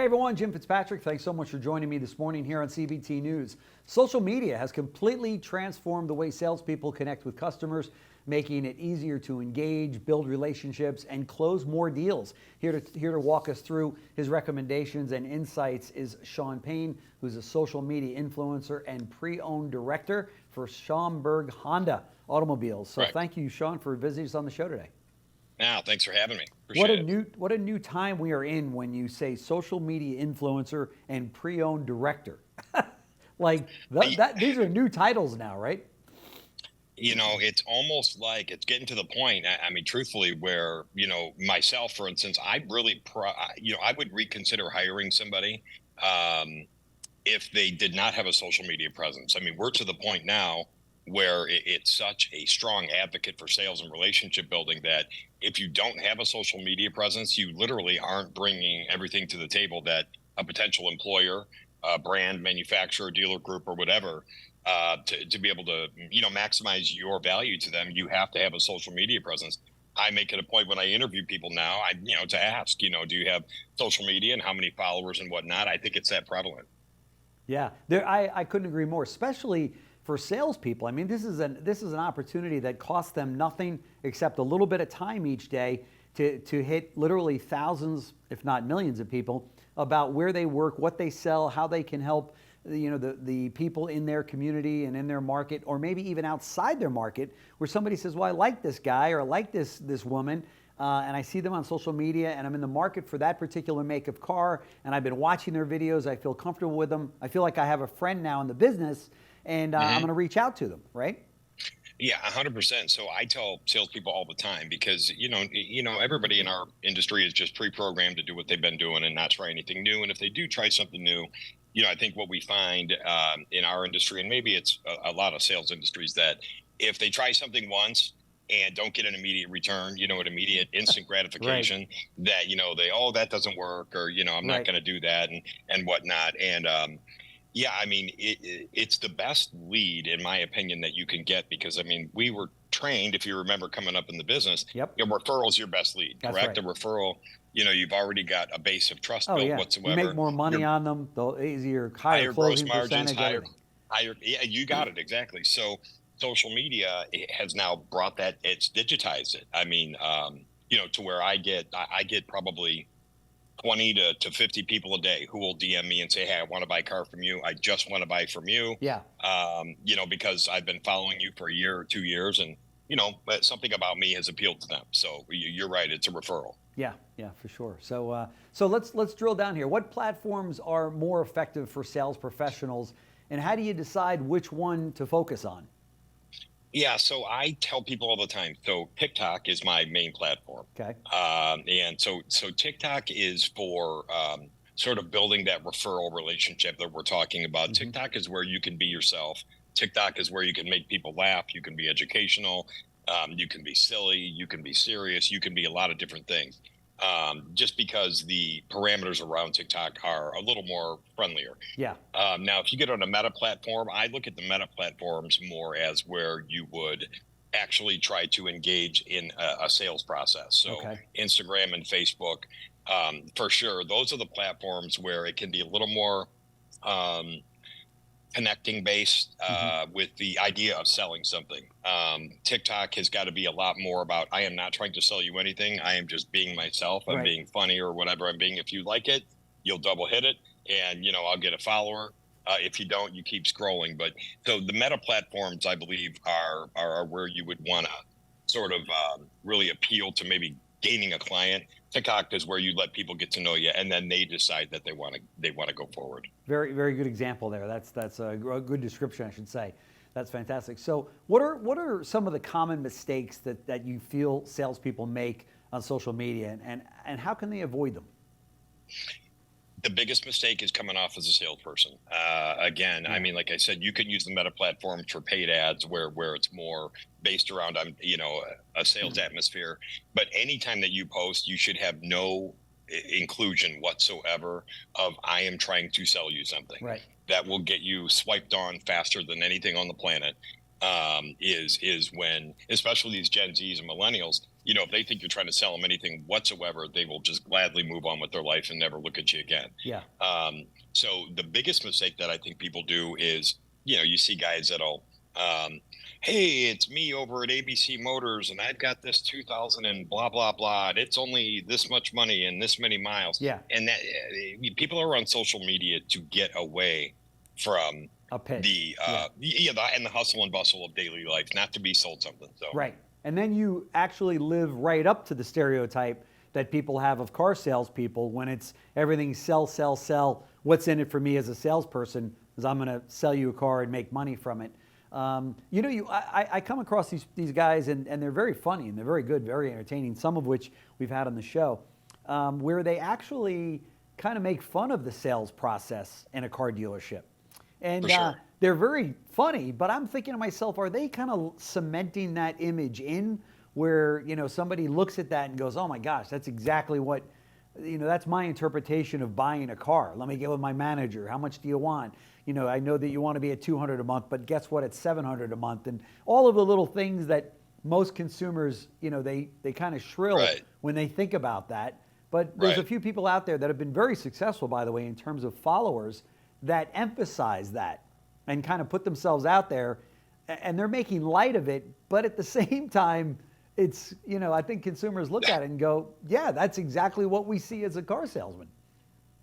everyone, Jim Fitzpatrick. Thanks so much for joining me this morning here on CBT News. Social media has completely transformed the way salespeople connect with customers, making it easier to engage, build relationships, and close more deals. Here to walk us through his recommendations and insights is Shawn Payne, who's a social media influencer and pre-owned director for Schaumburg Honda Automobiles. So Thank you, Shawn, for visiting us on the show today. Now, thanks for having me. Appreciate it. What a new time we are in when you say social media influencer and pre-owned director. These are new titles now, right? You know, it's almost like it's getting to the point. I mean, truthfully, where, myself, for instance, I really, I would reconsider hiring somebody if they did not have a social media presence. I mean, we're to the point now where it's such a strong advocate for sales and relationship building that if you don't have a social media presence, you literally aren't bringing everything to the table that a potential employer, brand, manufacturer, dealer group, or whatever, to be able to, maximize your value to them, you have to have a social media presence. I make it a point when I interview people now, to ask, do you have social media and how many followers and whatnot? I think it's that prevalent. Yeah, I couldn't agree more, especially for salespeople. I mean, this is an opportunity that costs them nothing except a little bit of time each day to hit literally thousands, if not millions of people about where they work, what they sell, how they can help the people in their community and in their market, or maybe even outside their market, where somebody says, well, I like this guy or I like this woman, and I see them on social media and I'm in the market for that particular make of car, and I've been watching their videos, I feel comfortable with them, I feel like I have a friend now in the business, and I'm going to reach out to them, right? Yeah, 100%. So I tell salespeople all the time because, everybody in our industry is just pre-programmed to do what they've been doing and not try anything new. And if they do try something new, I think what we find in our industry, and maybe it's a lot of sales industries, that if they try something once and don't get an immediate return, an immediate instant gratification, that, that doesn't work, or, I'm not going to do that and whatnot. And, yeah, I mean, it's the best lead, in my opinion, that you can get, because, I mean, we were trained, if you remember coming up in the business, referral is your best lead, correct? A referral, you've already got a base of trust built whatsoever. You make more money on them, the easier, higher closing gross margins, percentage. higher, yeah, you got it, exactly. So social media has now brought that, it's digitized it. I mean, to where I get probably 20 to 50 people a day who will DM me and say, hey, I want to buy a car from you. I just want to buy from you. Yeah. Because I've been following you for a year or 2 years, and, something about me has appealed to them. So you're right. It's a referral. Yeah, for sure. So let's drill down here. What platforms are more effective for sales professionals, and how do you decide which one to focus on? Yeah, so I tell people all the time. So TikTok is my main platform. Okay. And so TikTok is for sort of building that referral relationship that we're talking about. Mm-hmm. TikTok is where you can be yourself. TikTok is where you can make people laugh. You can be educational. You can be silly. You can be serious. You can be a lot of different things. Just because the parameters around TikTok are a little more friendlier. Yeah. Now, if you get on a meta platform, I look at the meta platforms more as where you would actually try to engage in a sales process. So Instagram and Facebook, for sure, those are the platforms where it can be a little more connecting based with the idea of selling something. TikTok has got to be a lot more about, I am not trying to sell you anything. I am just being myself. I'm being funny or whatever I'm being. If you like it, you'll double hit it, and, I'll get a follower. If you don't, you keep scrolling. But so the meta platforms, I believe, are where you would want to sort of really appeal to maybe gaining a client. TikTok is where you let people get to know you, and then they decide that they want to go forward. Very, very good example there. That's a good description, I should say. That's fantastic. So what are some of the common mistakes that you feel salespeople make on social media, and how can they avoid them? The biggest mistake is coming off as a salesperson. Again, I mean, like I said, you can use the meta platforms for paid ads where it's more based around, a sales atmosphere. But anytime that you post, you should have no inclusion whatsoever of, I am trying to sell you something. Right. That will get you swiped on faster than anything on the planet. Is when, especially these Gen Zs and millennials, if they think you're trying to sell them anything whatsoever, they will just gladly move on with their life and never look at you again. Yeah. So the biggest mistake that I think people do is, you see guys that'll, hey, it's me over at ABC Motors, and I've got this 2000 and blah blah blah, and it's only this much money and this many miles. Yeah. And that people are on social media to get away from A pitch. and the hustle and bustle of daily life, not to be sold something. So Right. And then you actually live right up to the stereotype that people have of car salespeople when it's everything sell, sell, sell. What's in it for me as a salesperson is I'm going to sell you a car and make money from it. I come across these guys, and they're very funny, and they're very good, very entertaining, some of which we've had on the show, where they actually kind of make fun of the sales process in a car dealership. And For sure. they're very funny, but I'm thinking to myself, are they kind of cementing that image in where, somebody looks at that and goes, oh my gosh, that's exactly what, that's my interpretation of buying a car. Let me get with my manager. How much do you want? I know that you want to be at $200 a month, but guess what? It's $700 a month. And all of the little things that most consumers, they kind of shrill Right. when they think about that. But there's Right. a few people out there that have been very successful, by the way, in terms of followers that emphasize that and kind of put themselves out there, and they're making light of it. But at the same time, it's, I think consumers look at it and go, yeah, that's exactly what we see as a car salesman.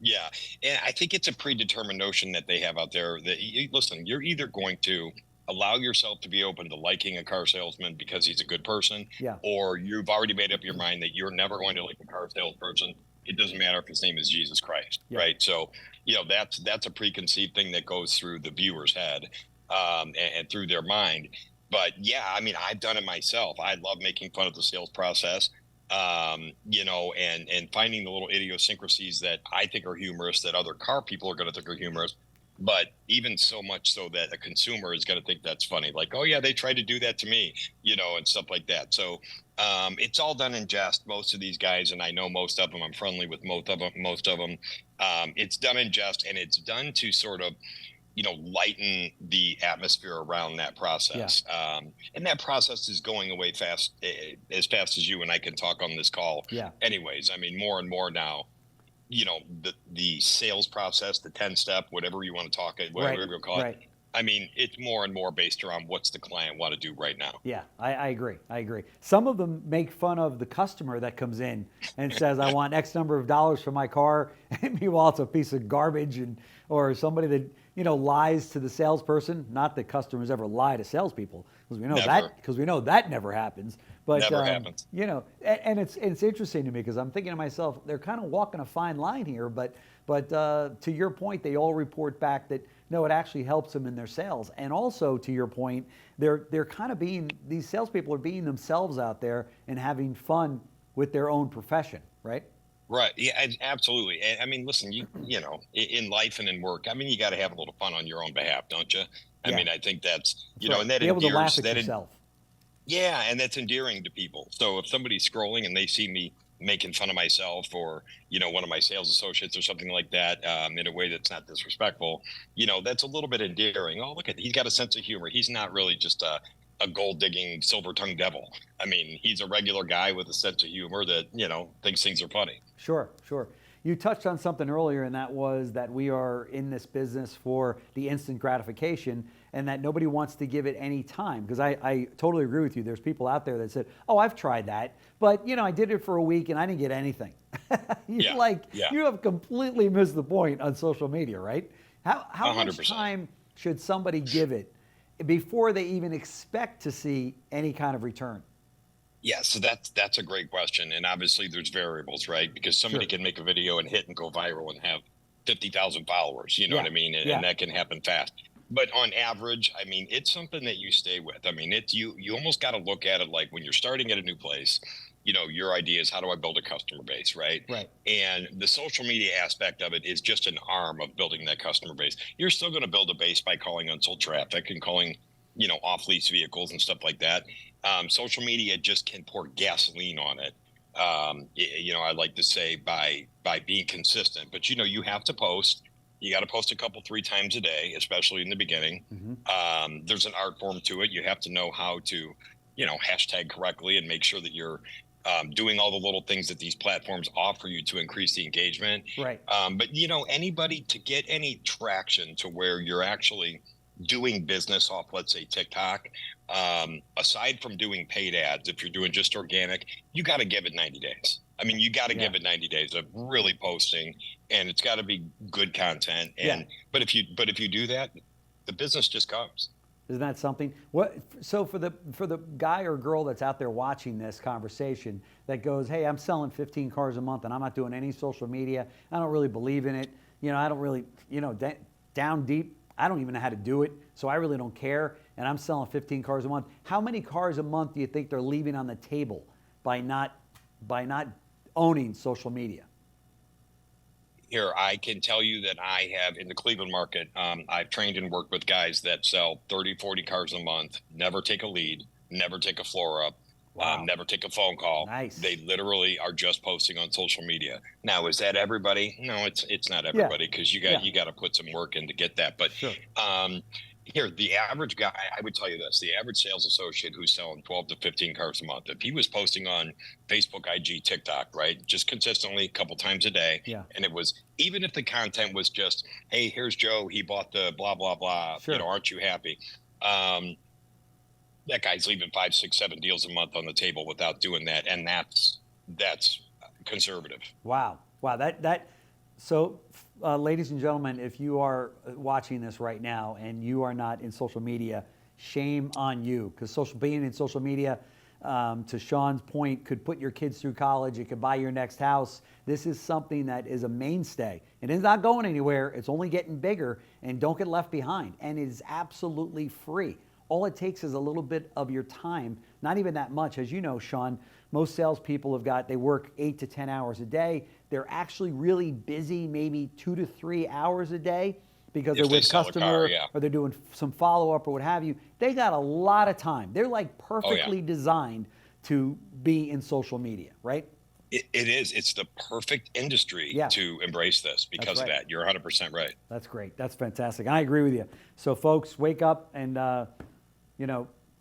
Yeah, and I think it's a predetermined notion that they have out there that listen, you're either going to allow yourself to be open to liking a car salesman because he's a good person, Yeah. or you've already made up your mind that you're never going to like a car salesperson. It doesn't matter if his name is Jesus Christ, Yeah. right? So, that's a preconceived thing that goes through the viewer's head, and through their mind. But yeah, I mean, I've done it myself. I love making fun of the sales process, and finding the little idiosyncrasies that I think are humorous that other car people are going to think are humorous. But even so much so that a consumer is going to think that's funny, like, oh yeah, they tried to do that to me, and stuff like that. So it's all done in jest. Most of these guys, and I know most of them, I'm friendly with most of them. It's done in jest, and it's done to sort of, lighten the atmosphere around that process. And that process is going away fast, as fast as you and I can talk on this call. Yeah. Anyways, I mean, more and more now, the sales process, the 10-step, whatever you want to talk it, whatever you call it. Right. I mean, it's more and more based around what's the client want to do right now. Yeah, I agree. I agree. Some of them make fun of the customer that comes in and says, I want X number of dollars for my car. And meanwhile, it's a piece of garbage, or somebody that, lies to the salesperson. Not that customers ever lie to salespeople, because we know that never happens. But Never happens. And it's interesting to me because I'm thinking to myself, they're kind of walking a fine line here. But to your point, they all report back that no, it actually helps them in their sales. And also to your point, they're kind of these salespeople are being themselves out there and having fun with their own profession, right? Right. Yeah, absolutely. And I mean, listen, in life and in work, I mean, you got to have a little fun on your own behalf, don't you? I Yeah. mean, I think that's, Right. and that Be able to laugh endears, at yourself. yeah, and that's endearing to people. So if somebody's scrolling and they see me making fun of myself or, one of my sales associates or something like that, in a way that's not disrespectful, that's a little bit endearing. Oh, look he's got a sense of humor. He's not really just a gold digging silver tongued devil. I mean, he's a regular guy with a sense of humor that, thinks things are funny. Sure. You touched on something earlier, and that was that we are in this business for the instant gratification and that nobody wants to give it any time. Because I totally agree with you. There's people out there that said, oh, I've tried that, but I did it for a week and I didn't get anything. You have completely missed the point on social media, right? How much 100%. time should somebody give it before they even expect to see any kind of return? Yeah, so that's a great question, and obviously there's variables, right? Because somebody Sure. can make a video and hit and go viral and have 50,000 followers. You know what I mean? And that can happen fast. But on average, I mean, it's something that you stay with. I mean, it's you almost got to look at it like when you're starting at a new place. Your idea is how do I build a customer base, right? Right. And the social media aspect of it is just an arm of building that customer base. You're still going to build a base by calling unsold traffic and calling, off lease vehicles and stuff like that. Social media just can pour gasoline on it. I like to say by being consistent, but you have to post. You got to post a couple, 3 times a day, especially in the beginning. Mm-hmm. There's an art form to it. You have to know how to, hashtag correctly and make sure that you're doing all the little things that these platforms offer you to increase the engagement. Right. But anybody to get any traction to where you're actually doing business off, let's say TikTok, aside from doing paid ads, if you're doing just organic, you got to give it 90 days. I mean, you got to give it 90 days of really posting, and it's got to be good content. And but if you do that, the business just comes. Isn't that something? So for the guy or girl that's out there watching this conversation that goes, hey, I'm selling 15 cars a month and I'm not doing any social media. I don't really believe in it. I don't really, down deep, I don't even know how to do it. So I really don't care. And I'm selling 15 cars a month. How many cars a month do you think they're leaving on the table by not owning social media? Here, I can tell you that I have in the Cleveland market, I've trained and worked with guys that sell 30, 40 cars a month, never take a lead, never take a floor up, never take a phone call. Nice. They literally are just posting on social media. Now, is that everybody? No, it's not everybody, because you got to put some work in to get that. But sure. Here, the average guy, I would tell you this, the average sales associate who's selling 12 to 15 cars a month, if he was posting on Facebook, IG, TikTok, right, just consistently a couple times a day, and it was, even if the content was just, hey, here's Joe, he bought the blah, blah, blah, sure. Aren't you happy? That guy's leaving 5, 6, 7 deals a month on the table without doing that, and that's conservative. Wow. So, ladies and gentlemen, if you are watching this right now and you are not in social media, shame on you, because being in social media, to Shawn's point, could put your kids through college. It could buy your next house. This is something that is a mainstay. It is not going anywhere. It's only getting bigger, and don't get left behind. And it is absolutely free. All it takes is a little bit of your time, not even that much. As you know, Shawn, most salespeople they work 8 to 10 hours a day. They're actually really busy, maybe 2 to 3 hours a day, because they're with customer or they're doing some follow-up or what have you. They got a lot of time. They're like perfectly designed to be in social media, right? It is. It's the perfect industry to embrace this because of that. You're 100% right. That's great. That's fantastic. I agree with you. So folks, wake up and,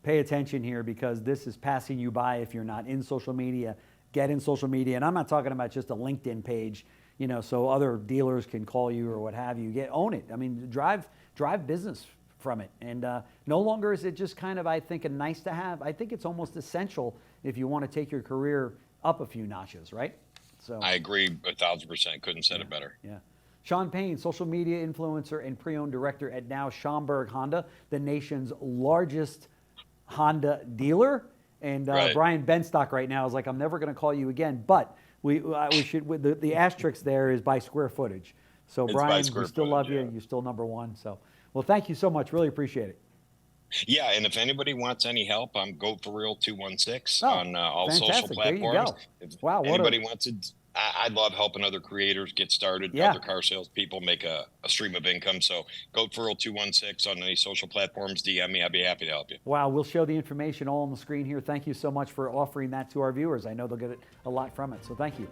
pay attention here, because this is passing you by if you're not in social media. Get in social media. And I'm not talking about just a LinkedIn page, so other dealers can call you or what have you. Own it. I mean, drive business from it. And no longer is it just kind of, I think, a nice to have. I think it's almost essential if you want to take your career up a few notches, right? So I agree 1,000%. Couldn't have said it better. Yeah. Shawn Payne, social media influencer and pre-owned director at now Schaumburg Honda, the nation's largest Honda dealer. And Brian Benstock right now is like, I'm never going to call you again, but we should. The asterisk there is by square footage. So it's Brian, we still love you. You're still number one. So, well, thank you so much. Really appreciate it. Yeah, and if anybody wants any help, I'm Go For Real 216 on all social platforms. There you go. If anybody wants it, I love helping other creators get started, other car salespeople make a stream of income. So Go For Real 216 on any social platforms, DM me. I'd be happy to help you. Wow, we'll show the information all on the screen here. Thank you so much for offering that to our viewers. I know they'll get a lot from it, so thank you.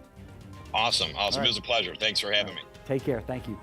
Awesome. It was a pleasure. Thanks for having me. Take care. Thank you.